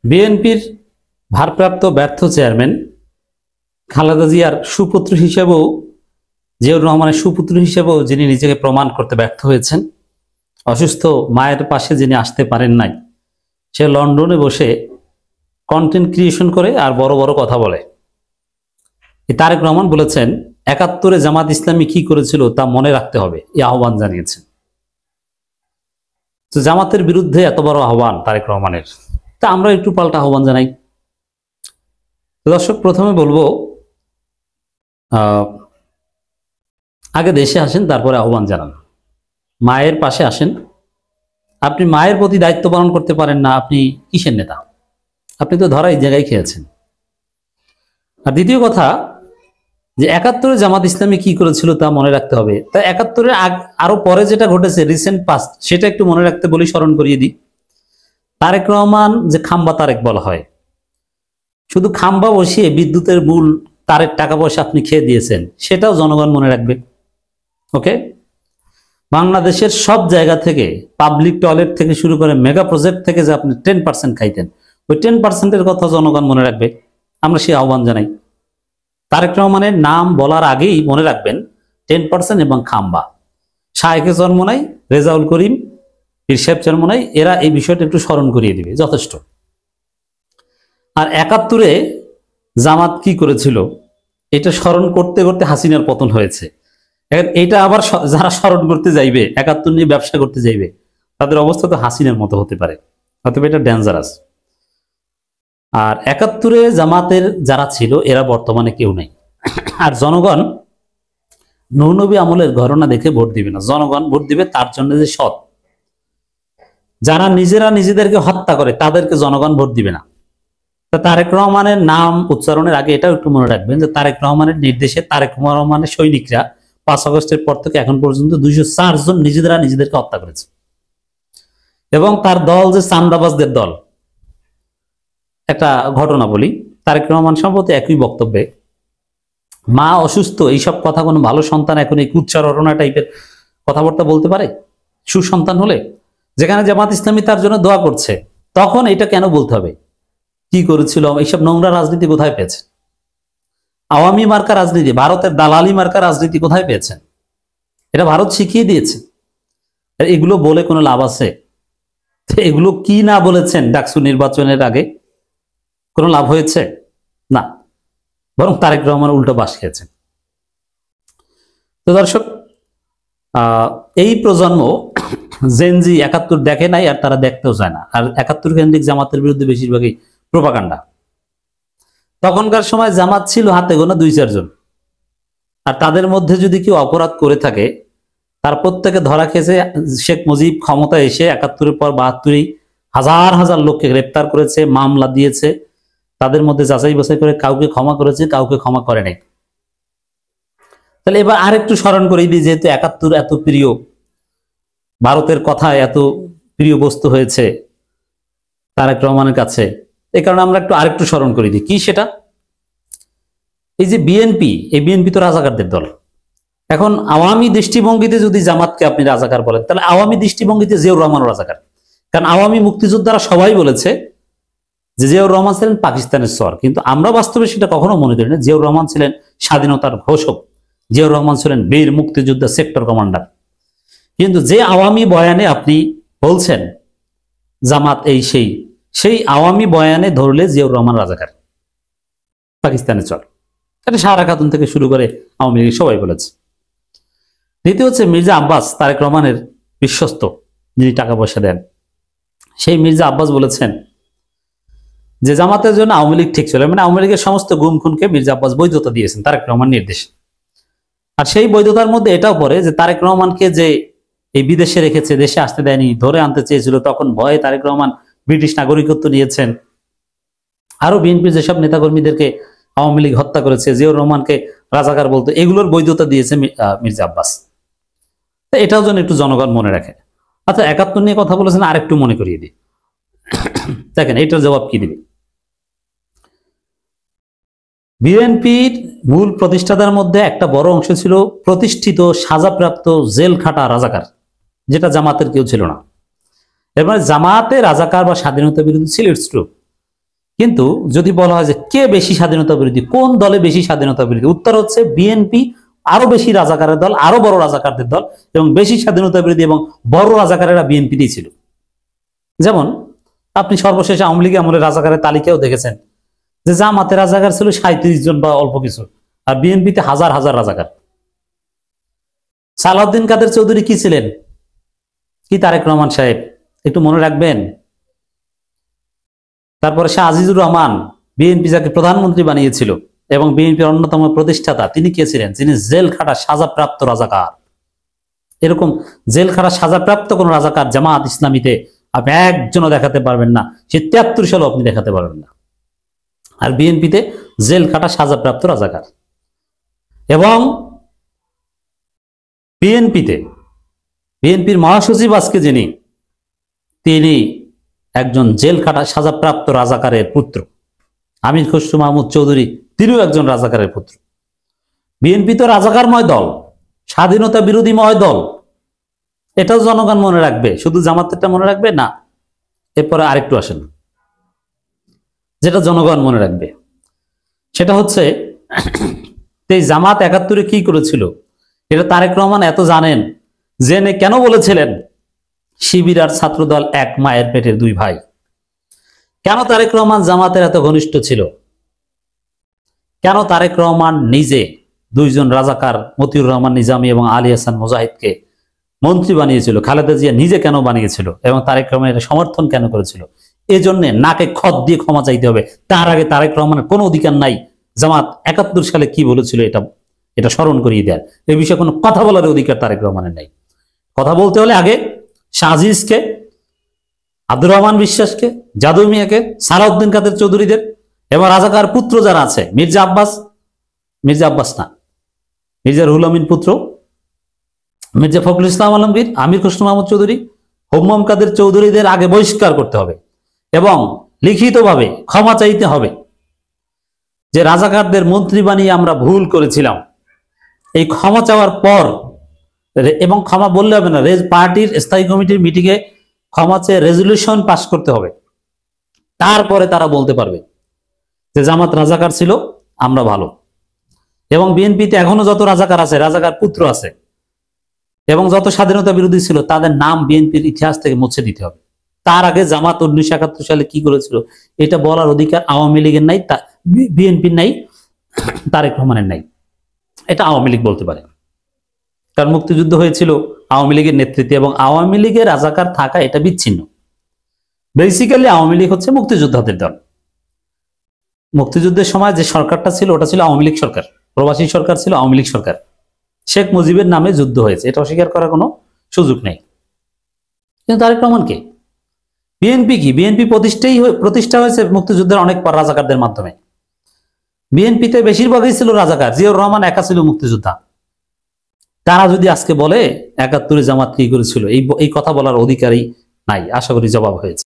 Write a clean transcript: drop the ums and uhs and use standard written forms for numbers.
বিএনপির ভারপ্রাপ্ত ব্যর্থ চেয়ারম্যান খালেদা জিয়ার সুপুত্র হিসেবেও, জিয়াউর রহমানের সুপুত্র হিসেবেও যিনি নিজেকে প্রমাণ করতে ব্যর্থ হয়েছেন, অসুস্থ মায়ের পাশে যিনি আসতে পারেন নাই, সে লন্ডনে বসে কন্টেন্ট ক্রিয়েশন করে আর বড় বড় কথা বলে। তারেক রহমান বলেছেন ৭১-এ জামাত ইসলামী কি করেছিল তা মনে রাখতে হবে, এই আহ্বান জানিয়েছেন। তো জামাতের বিরুদ্ধে এত বড় আহ্বান তারেক রহমানের, তা আমরা একটু পাল্টা আহ্বান জানাই। দর্শক, প্রথমে বলবো আগে দেশে আসেন, তারপরে আহ্বান জানান। মায়ের পাশে আসেন। আপনি মায়ের প্রতি দায়িত্ব পালন করতে পারেন না, আপনি কিসের নেতা? আপনি তো ধরা এই জায়গায় খেয়েছেন। আর দ্বিতীয় কথা, যে ৭১-এ জামাত ইসলামী কি করেছিল তা মনে রাখতে হবে। তা ৭১-এর আরো পরে যেটা ঘটেছে, রিসেন্ট পাস্ট, সেটা একটু মনে রাখতে বলি, স্মরণ করিয়ে দিই। তারেক রহমান যে খাম্বা তারেক বলা হয়, শুধু খাম্বা বসিয়ে বিদ্যুতের মূল তারের টাকা পয়সা আপনি খেয়ে দিয়েছেন, সেটাও জনগণ মনে রাখবে। ওকে, বাংলাদেশের সব জায়গা থেকে, পাবলিক টয়লেট থেকে শুরু করে মেগা প্রজেক্ট থেকে যে আপনি 10% খাইতেন, ওই 10%-এর কথা জনগণ মনে রাখবে। আমরা সেই আহ্বান জানাই। তারেক রহমানের নাম বলার আগেই মনে রাখবেন 10% এবং খাম্বা। শায়েখে চরমোনাই, রেজাউল করিম, পীর সাহেব চরমোনাই, এরা এই বিষয়টা একটু স্মরণ করিয়ে দিবে, যথেষ্ট। আর ৭১-এ জামাত কি করেছিল এটা স্মরণ করতে করতে হাসিনার পতন হয়েছে। এটা আবার যারা স্মরণ করতে যাইবে, ৭১ নিয়ে ব্যবসা করতে যাইবে, তাদের অবস্থা তো হাসিনার মতো হতে পারে, অথবা এটা ডেঞ্জারাস। আর ৭১-এ জামাতের যারা ছিল এরা বর্তমানে কেউ নাই। আর জনগণ নূরনবী আমলের ঘটনা দেখে ভোট দিবে না, জনগণ ভোট দিবে তার জন্য যে সৎ। যারা নিজেরা নিজেদেরকে হত্যা করে তাদেরকে জনগণ ভোট দিবে না। তারেক রহমানের নাম উচ্চারণের আগে এটাও একটু মনে রাখবেন যে তারেক রহমানের নির্দেশে তারেক রহমানের সৈনিকরা ৫ আগস্টের পর থেকে এখন পর্যন্ত ২০৪ জন নিজেদেরকে হত্যা করেছে। এবং তার দল যে চান্দাবাজদের দল। একটা ঘটনা বলি, তারেক রহমান সম্ভবত একই বক্তব্যে, মা অসুস্থ, এইসব কথা কোনো ভালো সন্তান এখন এই কুচ্চারণা টাইপের কথাবার্তা বলতে পারে? সুসন্তান হলে, যেখানে জামাত ইসলামী তার জন্য দোয়া করছে, তখন এটা কেন বলতে হবে? কি করেছিল? এইসব নোংরা রাজনীতি কোথায় পেয়েছে? আওয়ামী মার্কা রাজনীতি, ভারতের দালালি মার্কা রাজনীতি কোথায় পেয়েছেন? এটা ভারত শিখিয়ে দিয়েছে। এগুলো বলে কোনো লাভ আছে? এগুলো কি না বলেছেন ডাকসু নির্বাচনের আগে, কোনো লাভ হয়েছে? না, বরং তারেক রহমান উল্টো বাস খেয়েছেন। তো দর্শক, এই প্রজন্ম জেনজি ৭১ দেখে নাই, আর তারা দেখতেও চায় না। আর ৭১ কেন্দ্রিক জামাতের বিরুদ্ধে বেশিরভাগই প্রোপাগান্ডা। তখনকার সময় জামাত ছিল হাতে গোনা ২-৪ জন, আর তাদের মধ্যে যদি কেউ অপরাধ করে থাকে, তার প্রত্যেকে ধরা খেয়েছে। শেখ মুজিব ক্ষমতায় এসে ৭১-এর পর ৭২-ই হাজার হাজার লোককে গ্রেপ্তার করেছে, মামলা দিয়েছে, তাদের মধ্যে যাচাই বাছাই করে কাউকে ক্ষমা করেছে, কাউকে ক্ষমা করে নাই। তাহলে এবার আরেকটু স্মরণ করে দিই, যেহেতু ৭১ এত প্রিয়, ভারতের কথায় এত প্রিয় বস্তু হয়েছে তারেক রহমানের কাছে, এই কারণে আমরা আরেকটু স্মরণ করে দিই। কি সেটা? এই যে বিএনপি, এই বিএনপি তো রাজাকারদের দল। এখন আওয়ামী দৃষ্টিভঙ্গিতে যদি জামাতকে আপনি রাজাকার বলেন, তাহলে আওয়ামী দৃষ্টিভঙ্গিতে জিয়াউর রহমান রাজাকার। কারণ আওয়ামী মুক্তিযোদ্ধারা সবাই বলেছে যে জিয়াউর রহমান ছিলেন পাকিস্তানের সর, কিন্তু আমরা বাস্তবে সেটা কখনো মনে করি না। জিয়াউর রহমান ছিলেন স্বাধীনতার ঘোষক, জিয়াউর রহমান ছিলেন বীর মুক্তিযোদ্ধা, সেক্টর কমান্ডার। কিন্তু যে আওয়ামী বয়ানে আপনি বলছেন জামাত এই সেই আওয়ামী বয়ানে ধরলে জিয়াউর রহমান রাজাকার, পাকিস্তানের চর। এটা সারা খাতুন থেকে শুরু করে আওয়ামী লীগ সবাই বলেছে। দ্বিতীয় হচ্ছে মির্জা আব্বাস, তারেক রহমানের বিশ্বস্ত, যিনি টাকা পয়সা দেন। সেই মির্জা আব্বাস বলেছেন যে জামাতের জন্য আওয়ামী লীগ ঠিক ছিল, মানে আওয়ামী লীগের সমস্ত গুম খুনকে মির্জা আব্বাস বৈধতা দিয়েছেন তারেক রহমান নির্দেশে। আর সেই বৈধতার মধ্যে এটাও পড়ে যে তারেক রহমানকে যে এই বিদেশে রেখেছে, দেশে আসতে দেয়নি, ধরে আনতে চেয়েছিল, তখন ভয়ে তারেক রহমান ব্রিটিশ নাগরিকত্ব নিয়েছেন। আরো বিএনপির যেসব নেতাকর্মীদেরকে আওয়ামী লীগ হত্যা করেছে, জিয়াউর রহমানকে রাজাকার বলতো, এগুলোর বৈধতা দিয়েছে মির্জা আব্বাস। এটাও যেন একটু জনগণ মনে রাখে। আচ্ছা, ৭১ নিয়ে কথা বলেছেন, আরেকটু মনে করিয়ে দিই। দেখেন এটার জবাব কি দিবে। বিএনপির মূল প্রতিষ্ঠাতার মধ্যে একটা বড় অংশ ছিল প্রতিষ্ঠিত সাজাপ্রাপ্ত জেল খাটা রাজাকার, যেটা জামাতের কেউ ছিল না। এর মানে জামাতে রাজাকার বা স্বাধীনতা বিরোধী ছিল, ইটস ট্রু। কিন্তু যদি বলা হয় যে কে বেশি স্বাধীনতা বিরোধী, কোন দলে বেশি স্বাধীনতা বিরোধী, উত্তর হচ্ছে বিএনপি আরো বেশি রাজাকারের দল, আরো বড় রাজাকারদের দল, এবং বেশি স্বাধীনতা বিরোধী এবং বড় রাজাকারেরা বিএনপিতেই ছিল। যেমন আপনি সর্বশেষ আওয়ামী লীগ আমলের রাজাকারের তালিকাও দেখেছেন যে জামাতে রাজাকার ছিল 37 জন বা অল্প কিছু, আর বিএনপিতে হাজার হাজার রাজাকার। সালাউদ্দিন কাদের চৌধুরী কি ছিলেন, কি তারেক রহমান সাহেব, একটু মনে রাখবেন। তারপরে শাহ আজিজুর রহমান, বিএনপি যাকে প্রধানমন্ত্রী বানিয়েছিল এবং বিএনপির অন্যতম প্রতিষ্ঠাতা, তিনি কে ছিলেন, যিনি জেল খাটা সাজাপ্রাপ্ত রাজাকার। এরকম জেল খাটা সাজাপ্রাপ্ত কোন রাজাকার জামাত ইসলামীতে আপনি একজনও দেখাতে পারবেন না, সে 73 সালও আপনি দেখাতে পারবেন না। আর বিএনপিতে জেল খাটা সাজাপ্রাপ্ত রাজাকার। এবং বিএনপির মহাসচিব আজকে যিনি, তিনি একজন জেল খাটা সাজাপ্রাপ্ত রাজাকারের পুত্র। আমির খসরু মাহমুদ চৌধুরী, তিনিও একজন রাজাকারের পুত্র। বিএনপি তো রাজাকারময় দল, স্বাধীনতা বিরোধীময় দল, এটাও জনগণ মনে রাখবে। শুধু জামাতেরটা মনে রাখবে না, এরপরে আরেকটু আসেন যেটা জনগণ মনে রাখবে, সেটা হচ্ছে এই জামাত 71-এ কি করেছিল, এটা তারেক রহমান এত জানেন, জেনে কেন বলেছিলেন শিবির আর ছাত্রদল এক মায়ের পেটের দুই ভাই। কেন তারেক রহমান জামাতের এত ঘনিষ্ঠ ছিল, কেন তারেক রহমান নিজে দুইজন রাজাকার মতিউর রহমান নিজামী এবং আলী হাসান মুজাহিদকে মন্ত্রী বানিয়েছিল, খালেদা জিয়া নিজে কেন বানিয়েছিল, এবং তারেক রহমানের সমর্থন কেন করেছিল। এজন্য নাকে খত দিয়ে ক্ষমা চাইতে হবে। তার আগে তারেক রহমানের কোনো অধিকার নাই জামাত 71 সালে কি বলেছিল এটা স্মরণ করিয়ে দেয়। এই বিষয়ে কোনো কথা বলার অধিকার তারেক রহমানের নাই। কথা বলতে হলে আগে শাহজিজকে, আব্দুর রহমান বিশ্বাসকে, জাদু মিয়াকে, সালাউদ্দিন কাদের চৌধুরীদের এবং রাজাকার পুত্র যারা আছে, মির্জা আব্বাস না, মির্জা রুহুল আমিন পুত্র, মির্জা ফখরুল ইসলাম আলমগীর, আমির খসরু মাহমুদ চৌধুরী, হোম্মম কাদের চৌধুরীদের আগে বহিষ্কার করতে হবে এবং লিখিতভাবে ক্ষমা চাইতে হবে যে রাজাকারদের মন্ত্রী বানিয়ে আমরা ভুল করেছিলাম। এই ক্ষমা চাওয়ার পর, এবং ক্ষমা বললে হবে না, পার্টির স্থায়ী কমিটির মিটিংয়ে ক্ষমা চেয়ে রেজলিউশন পাস করতে হবে। তারপরে তারা বলতে পারবে যে জামাত রাজাকার ছিল, আমরা ভালো। এবং বিএনপিতে এখনো যত রাজাকার আছে, রাজাকার পুত্র আছে, এবং যত স্বাধীনতা বিরোধী ছিল, তাদের নাম বিএনপির ইতিহাস থেকে মুছে দিতে হবে। তার আগে জামাত 1971 সালে কি করেছিল এটা বলার অধিকার আওয়ামী লীগের নাই, বিএনপির নাই, তারেক রহমানের নাই। এটা আওয়ামী লীগ বলতে পারে, কারণ মুক্তিযুদ্ধ হয়েছিল আওয়ামী লীগের নেতৃত্বে, এবং আওয়ামী লীগের রাজাকার থাকা এটা বিচ্ছিন্ন। বেসিক্যালি আওয়ামী লীগ হচ্ছে মুক্তিযোদ্ধাদের দল। মুক্তিযুদ্ধের সময় যে সরকারটা ছিল ওটা ছিল আওয়ামী লীগ সরকার, প্রবাসী সরকার ছিল আওয়ামী লীগ সরকার। শেখ মুজিবের নামে যুদ্ধ হয়েছে, এটা অস্বীকার করার কোনো সুযোগ নেই। কিন্তু তারেক রহমান কে? বিএনপি কি? বিএনপি প্রতিষ্ঠা হয়েছে মুক্তিযুদ্ধের অনেক পর রাজাকারদের মাধ্যমে। বিএনপিতে বেশিরভাগই ছিল রাজাকার, জিয়াউর রহমান একা ছিল মুক্তিযোদ্ধা। তারা যদি আজকে বলে 71-এ জামাত কি করেছিল, এই কথা বলার অধিকারই নাই। আশা করি জবাব হয়েছে।